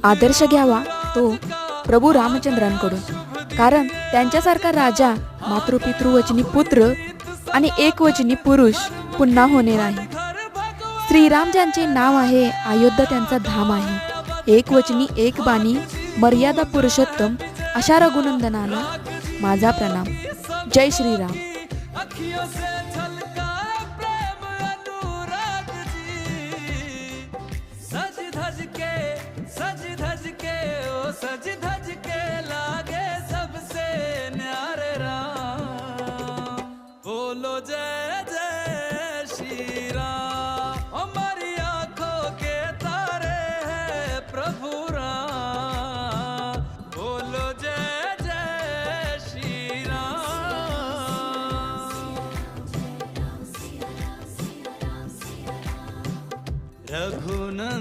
आदर्श घ्यावा तो प्रभू रामचंद्रांकडून, कारण त्यांच्यासारखा राजा, मातृपितृवचनी पुत्र आणि एकवचनी पुरुष पुन्हा होणे नाही. श्रीराम ज्यांचे नाव आहे, अयोध्या त्यांचा धाम आहे. एकवचनी एक बाणी मर्यादा पुरुषोत्तम अशा रघुनंदनाला माझा प्रणाम. जय श्रीराम. सज धज के लागे सबसे न्यारे राम, बोलो जय जय श्री राम. हमारी आंखों के तारे हैं प्रभु राम, बोलो जय जय श्री राम. रघुनंदन